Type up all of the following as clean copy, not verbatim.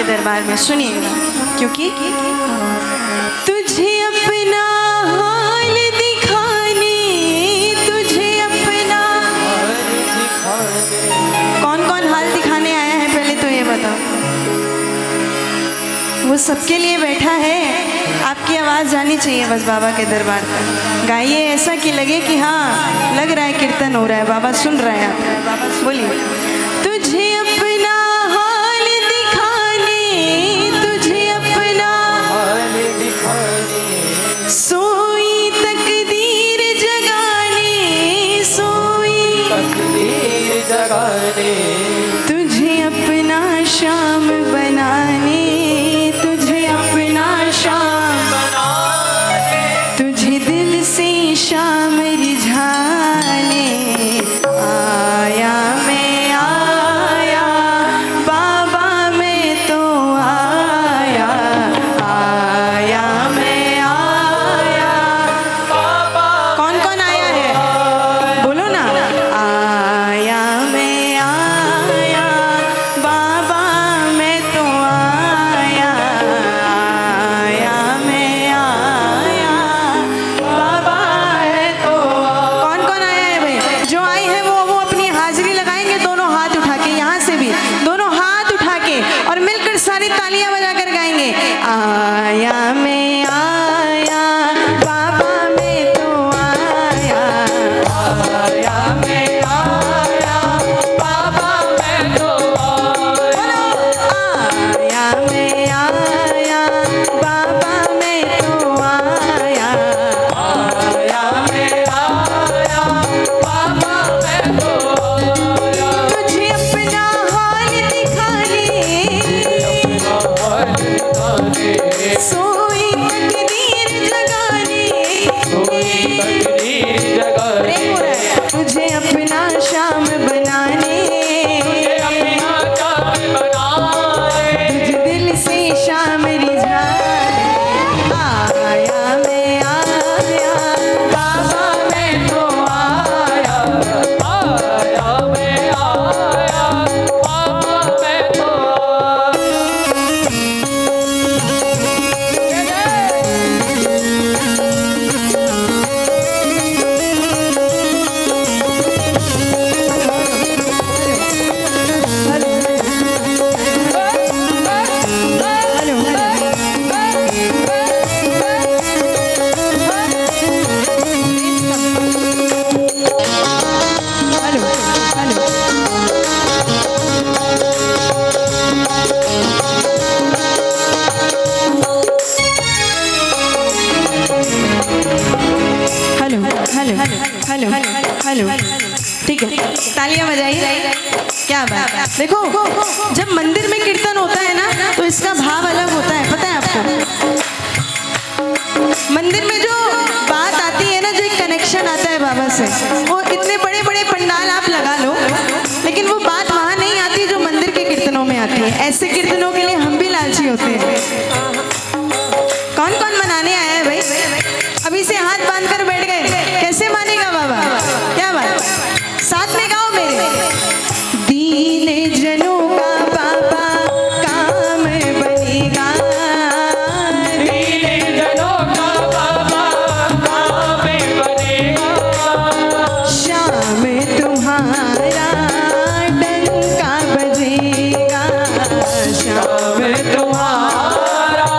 के दरबार में, सुनिएगा। क्योंकि तुझे अपना हाल दिखाने, तुझे अपना कौन कौन हाल दिखाने आया है पहले तो ये बताओ। वो सबके लिए बैठा है। आपकी आवाज़ जानी चाहिए बस बाबा के दरबार तक। गाइए ऐसा कि लगे कि हाँ लग रहा है कीर्तन हो रहा है, बाबा सुन रहे हैं आप। बोलिए। तुझे अपना हाल दिखाने, तुझे अपना हाल दिखाने, सोई तकदीर जगाने, सोई तकदीर जगाने, तुझे अपना शाम बनाने, तुझे अपना शाम बनाने, तुझे दिल से शाम रिझाने आया मैं, आया बाबा मैं तो आया, आया मैं, आया बाबा। कौन कौन आया है बोलो ना। आया मैं, आया बाबा मैं तो आया, आया मैं, आया बाबा है तो। कौन कौन आया है भाई? जो आए हैं वो अपनी हाजिरी लगाएंगे दोनों हाथ उठा के, यहाँ से भी दोनों हाथ उठा के और मिलकर सारी तालियां बजाकर गाएंगे। आया मैं, आया बाबा मैं तो आया, आया मैं, आया बाबा मैं तो आया, आया मैं, आया बाबा मैं तो आया, आया मैं, आया बाबा मैं तो आया। तुझे अपना हाल दिखाने, सोई तकदीर जगाने, प्रेम हो रहा है। तुझे अपना शाम बनाने, तुझे दिल से शाम रिझाने आया मैं, आया बाबा मैं तो आया, आया मैं, आया बाबा मैं तो हेलो हेलो, ठीक है तालियां बजाइए। क्या बात है। देखो जब मंदिर में कीर्तन होता है ना तो इसका भाव अलग होता है, पता है आपको। मंदिर में जो बात आती है ना, जो एक कनेक्शन आता है बाबा से, वो इतने बड़े बड़े पंडाल आप लगा लो लेकिन वो बात वहाँ नहीं आती जो मंदिर के कीर्तनों में आती है। ऐसे कीर्तनों के लिए हम भी लालची होते हैं। कौन कौन मनाने आया है भाई? अभी से हाथ बांध कर बैठ गए, कैसे मानेगा बाबा? क्या बात, साथ में गाओ मेरे। दीन जनों का बाबा काम बनेगा, दीन जनों का बाबा काम बनेगा, शाम तुम्हारा डंका बजेगा, शाम तुम्हारा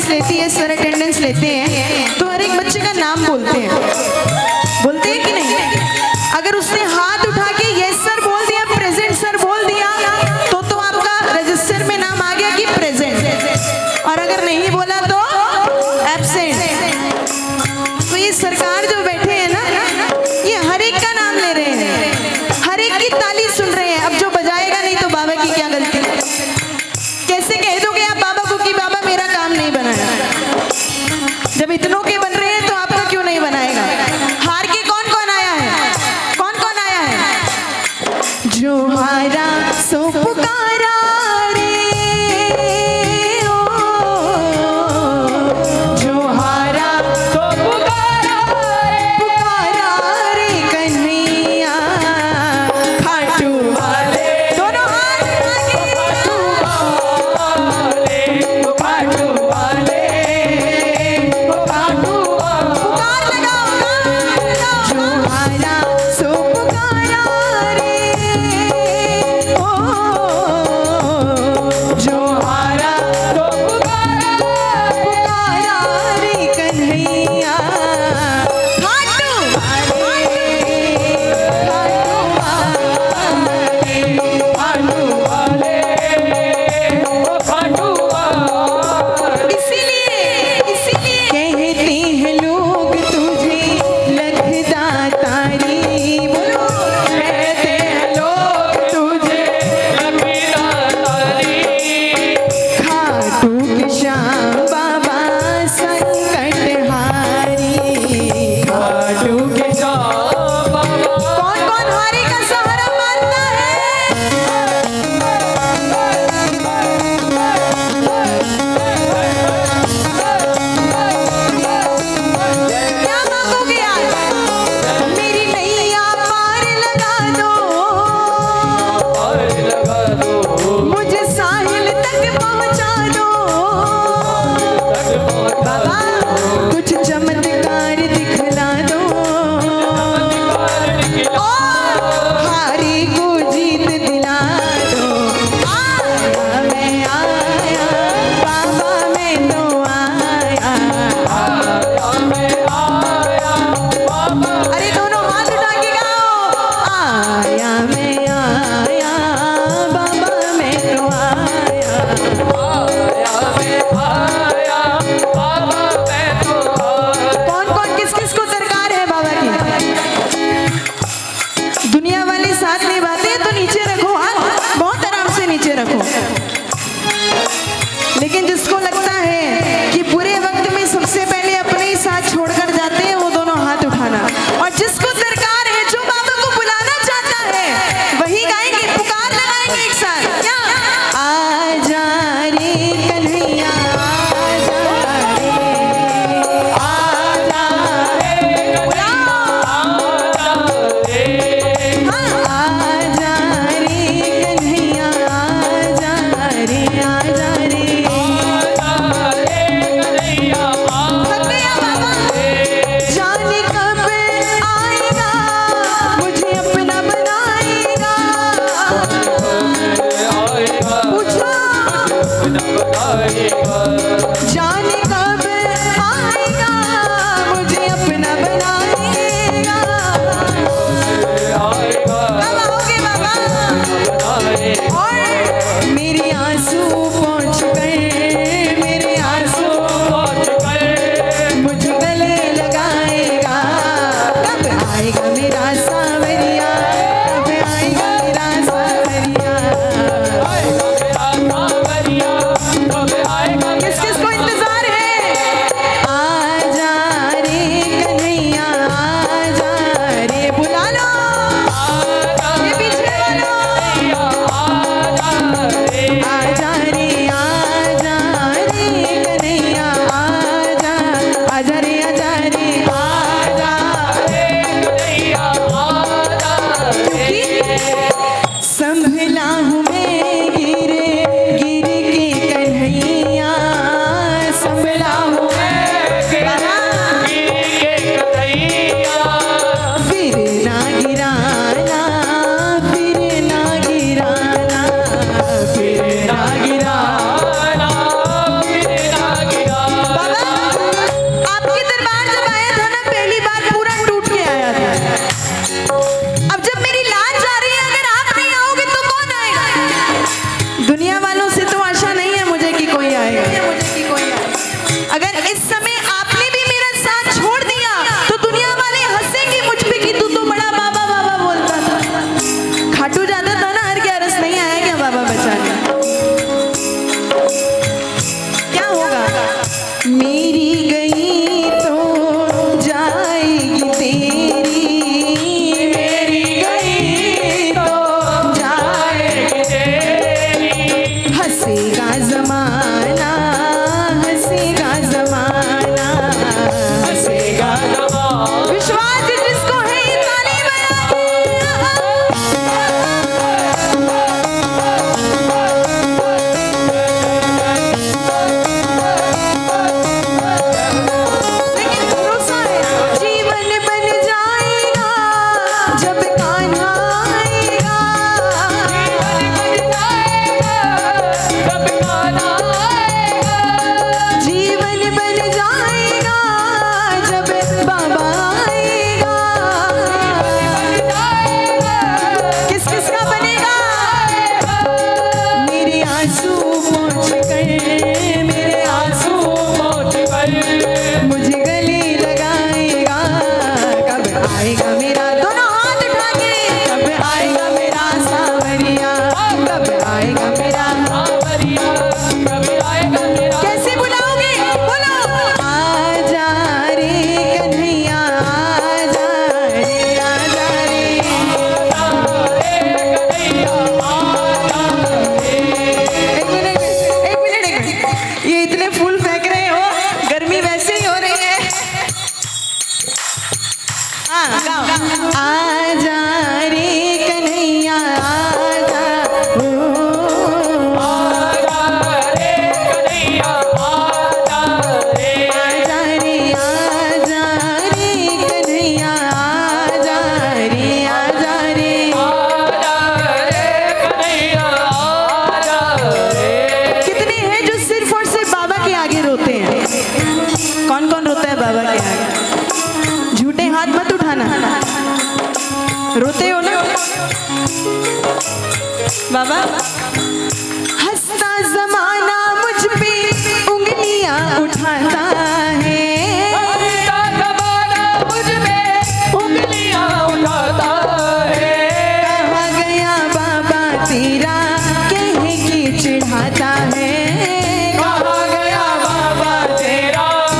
अटेंडेंस लेती है, सर अटेंडेंस लेते हैं तो हर एक बच्चे का नाम बोलते हैं, बोलते हैं कि नहीं? अगर उसने हाथ उठा के यस सर बोल दिया, प्रेजेंट सर बोल दिया, तो आपका रजिस्टर में नाम आ गया कि प्रेजेंट, और अगर नहीं बोला तो एब्सेंट। तो ये सरकार जो बैठे हैं ना, ये हर एक का नाम ले रहे हैं, हर एक की ताली सुन रहे हैं। अब जो बजाएगा नहीं तो बाबा की क्या गलती? कैसे कह दोगे आप बाबा को कि बाबा मेरा काम नहीं बनाया? जब इतनों के बन रहे हैं तो आपका क्यों नहीं बनाएगा? हार के कौन कौन आया है? कौन कौन आया है? जो हारा सो पुकारा रे, जो हारा सो पुकारा रे कन्हैया, खाटू वाले दोनों हाथ पुकार लगाओ, जो हारा सो पुकारा रे, ओ जो हारा सो पुकारा रे कन्हैया, खाटू इसीलिए कहते हैं लोग तुझे लखदातारी, बोलो कहते हैं लोग तुझे खाटू के श्याम बाबा संकटहारी, खाटू के कौन कौन हारी का सहारा मानता है? क्या मांगोगे आज? मेरी नैया पार लगा दो, मुझे साहिल तक पहुंचा दो, बाबा कुछ चमत्कार दिखला दो, हारी को जीत दिला दो। आया मैं आया, बाबा मैं तो आया, अरे दोनों हाथ उठा के गाओ, आया मैं आया, बाबा मैं तो आया। कौन कौन किस किस को दरकार है बाबा की? दुनिया वाले साथ निभाते हैं तो नीचे रखो हाथ, बहुत आराम से नीचे रखो। लेकिन जिसको लगता है कि बुरे वक्त में सबसे पहले अपने ही साथ छोड़कर जाते हैं, वो दोनों हाथ उठाना। और जिसको दरकार है, जो बाबा को बुलाना चाहता है, वही गाएंगे, पुकार लगाएंगे एक साथ। क्या? आजा रे कन्हैया, आजा रे, हाँ, आजा रे कन्हैया, आजा रे, आजा रे। थक गया बाबा? जाने कब आएगा, मुझे अपना बनाएगा, पूछो जाने कब आएगा, मुझे अपना बनाएगा। कब आओगे बाबा? और मेरे आंसू पहुंच गए, मेरे आंसू मुझ गले लगाएगा। कब आएगा मेरा सावरिया, कब आएगा मेरा सावरिया? किस किस को इंतजार है? आजा रे कन्हैया, आजा रे, बुला लो ये पीछे वालों, आजा रे, आजा रे कन्हैया, आजा, आजा रे, आजा रे, क्योंकि संभला हूँ मैं गिर गिर के कन्हैया, संभला हूँ फिर ना गिराना, फिर ना गिराना, फिर ना गिराना। जमाना, हंसेगा जमाना, हंसेगा जमाना। विश्वास जिसको है ये ताली लेकिन भरोसा है जीवन बन जाएगा जब कान्हा आएगा। जीवन बन जाएगा जब बाबा आएगा। किस किस का बनेगा? मेरे आंसू पहुँच गए, मेरे आंसू मुझे गले लगाएगा। कब आएगा मेरा, दोनों हाथ उठा के, कब आएगा मेरा सावरिया, कब आएगा मेरा। कैसे बुलाओगे? बोलो। आजा रे कन्हैया, आजा रे, आजा रे। एक मिनट, एक मिनट, एक मिनट। ये इतने फूल फेंक रहे हो, गर्मी वैसे ही हो रही है। हाँ गाओ। आजा रे कन्हैया, आजा ओ, आजा रे, आजा रे कन्हैया, आजा रे, आजा रे। कितने हैं जो सिर्फ और सिर्फ बाबा के आगे रोते हैं? कौन कौन रोता है बाबा के आगे? झूठे हाथ मत उठाना, रोते हो ना बाबा? हंसता जमाना मुझ पे उंगलियां उठाता है, कहाँ गया बाबा तेरा कह के चिढ़ाता है।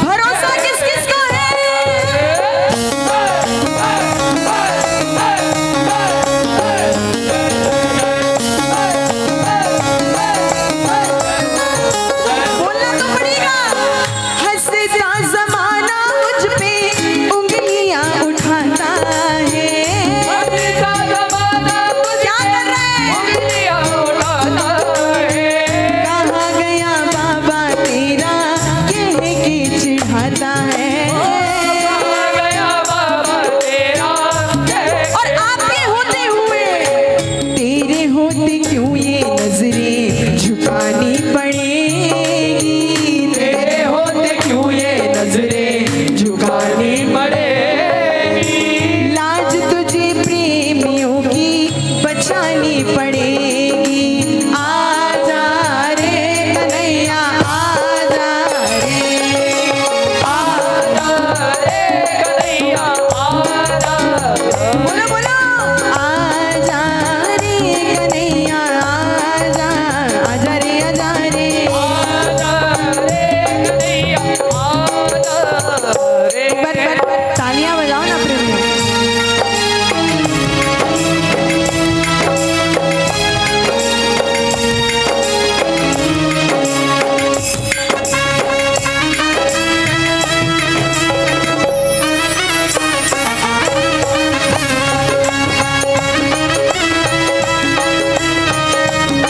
भरोसा किस किस का है? बोलना तो पड़ेगा। हंसता जमाना मुझ पे उंगलियां उठाता है। क्या कर रहे हैं? कहाँ गया बाबा तेरा कह के चिढ़ाता है। और आपके होते हुए तेरे होते क्यों ये नजरें झुकानी पड़ेगी? तेरे होते क्यों ये नजरें झुकानी पड़ेगी? लाज तुझे प्रेमियों की बचानी पड़ेगी। आजा रे कन्हैया, आजा रे, बोलो बोलो। आजा रे कन्हैया, आजा, आजा रे, आजा रे। एक बार तालियां बजाओ ना प्रेम में।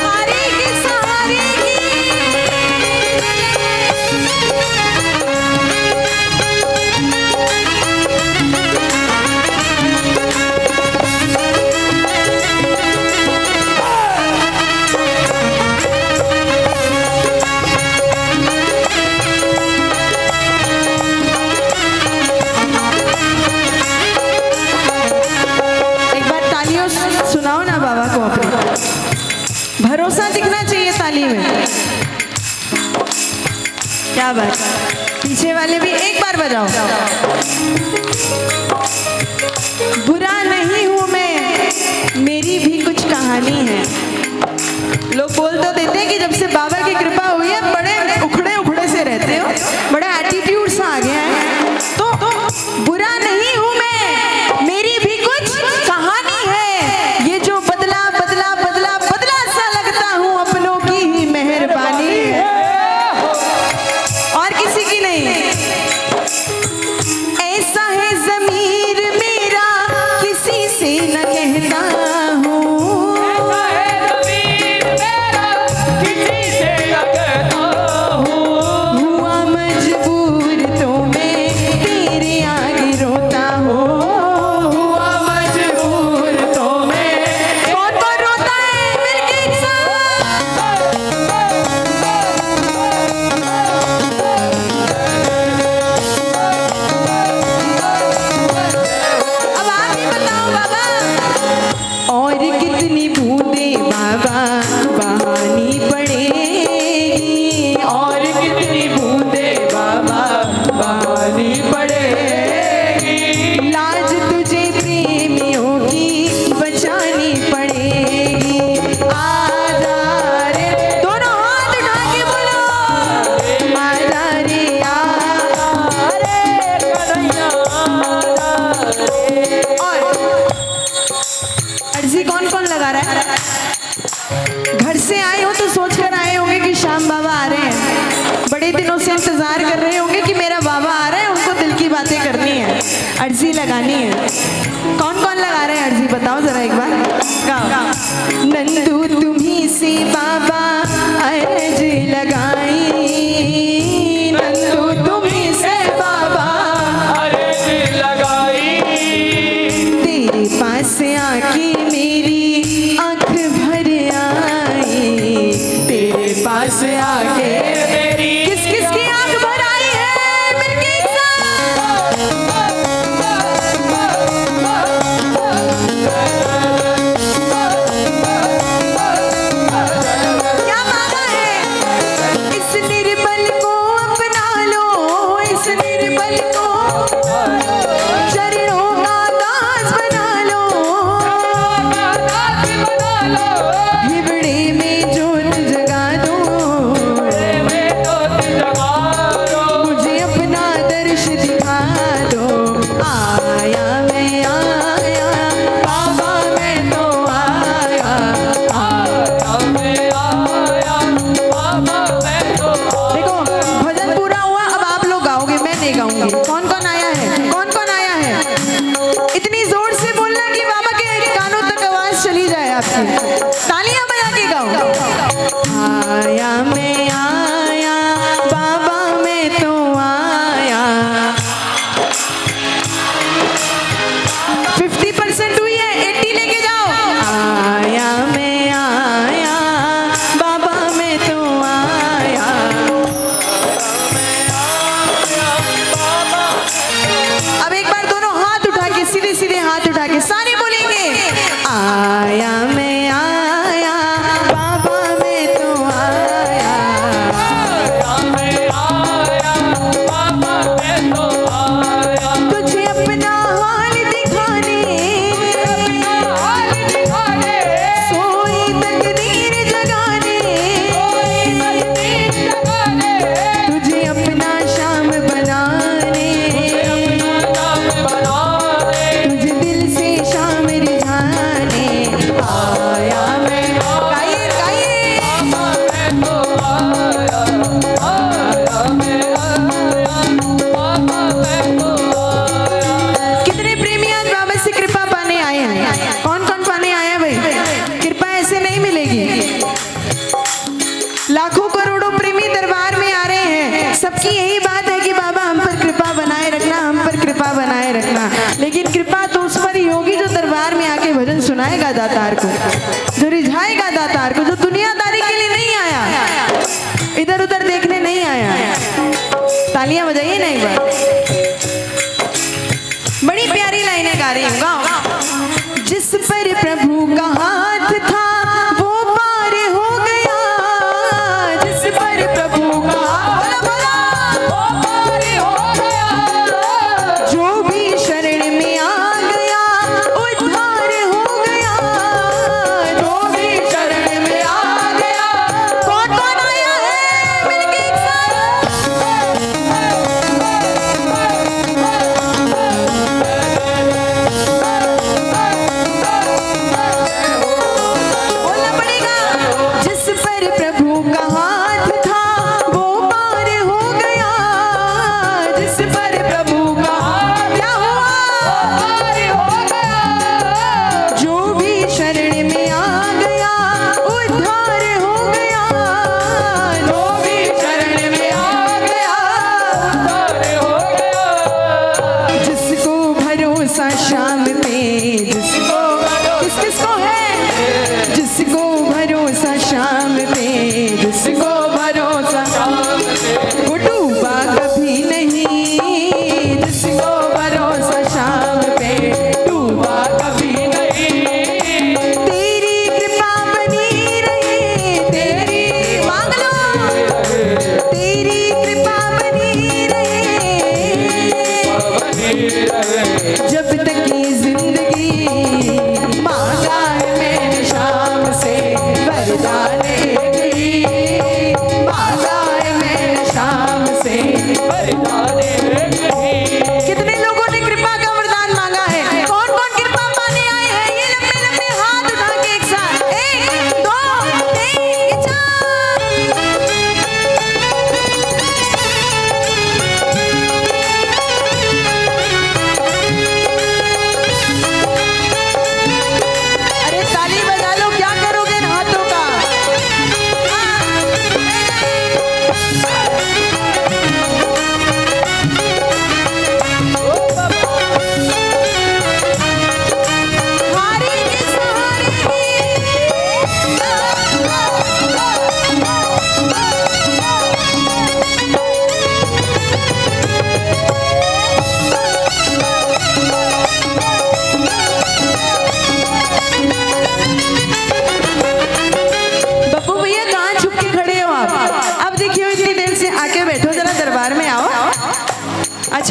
हारे के सहारे एक बार तालियों सुनाओ ना बाबा को अपने। भरोसा दिखना चाहिए ताली में। क्या बात। पीछे वाले भी एक बार बजाओ। बुरा नहीं हूं मैं, मेरी भी कुछ कहानी है। लोग बोल तो देते हैं कि जब से बाबा की कृपा हुई है बड़े उखड़े उखड़े से रहते हो, बड़ा एटीट्यूड सा आ गया है। तो बुरा नहीं हूं मैं, मेरी भी कुछ कहानी है। ये जो बदला बदला बदला बदला सा लगता हूँ अपनों की ही मेहरबानी है। घर से आए हो तो सोच कर आए होंगे कि श्याम बाबा आ रहे हैं, बड़े दिनों से इंतजार कर रहे होंगे कि मेरा बाबा आ रहा है, उनको दिल की बातें करनी है, अर्जी लगानी है। कौन कौन लगा रहे हैं अर्जी, बताओ जरा एक बार, गाओ। नंदू तुम्ही से बाबा अर्जी लगाई, नंदू तुम्ही से बाबा अर्जी लगाई, तेरे पास आके मेरी आंख भर आई, तेरे पास आके मेरी किस किस की आंख भर आई है, मिलके एक साथ। क्या मांगा है? इस निर्बल को अपना लो, इस निर्बल को चरणों का दास बना लो, हिबड़े में जोत जगा दो, मुझे अपना दर्श दिखा दो। आया मैं आया बाबा, मैं तो आया, देखो भजन पूरा हुआ, अब आप लोग गाओगे, मैं नहीं गाऊंगी। कौन कौन आया है, कौन कौन आया है? इतनी जोर से बोलना कि बाबा के कानों तक आवाज चली जाए आपकी, तालियां बजा के गाओ। आया मैं आया बाबा, मैं तो आया। 50% हुई है, 80 लेके जाओ। आया मैं आया बाबा, मैं तो आया। अब एक बार दोनों हाथ उठा के, सीधे सीधे हाथ उठा के सारे बोलेंगे, आया मैं आया बाबा, मैं तो आया। तुझे अपना हाल दिखाने, सोई तकदीर जगाने, तुझे अपना शाम बनाने, तुझे दिल से शाम रिझाने आया मैं। गाइए गाइए। कितने प्रेमी आज बाबा से कृपा पाने आए हैं? कौन कौन पाने आया है भाई? कृपा ऐसे नहीं मिलेगी। लाखों करोड़ों प्रेमी दरबार में आ रहे हैं, सबकी यही बात है कि बाबा हम पर कृपा बनाए रखना, हम पर कृपा बनाए रखना। लेकिन कृपा तो उस पर ही होगी जो दरबार में आके भजन सुनाएगा दातार को, जो रिझाएगा दातार को, जो दुनियादारी के लिए नहीं आया, इधर उधर देखने नहीं आया। तालियां बजाइए ना एक बार। बड़ी प्यारी लाइनें गा रही हूँ, गाओ। जिस पर प्रभु का हाथ था वो पार हो गया, जिस पर प्रभु का हाथ था वो पार हो गया, जो भी शरण में आ गया उद्धार हो गया, जो भी शरण में आ गया। कौन कौन आया है, मिलके एक साथ। बैठो जरा दरबार में आओ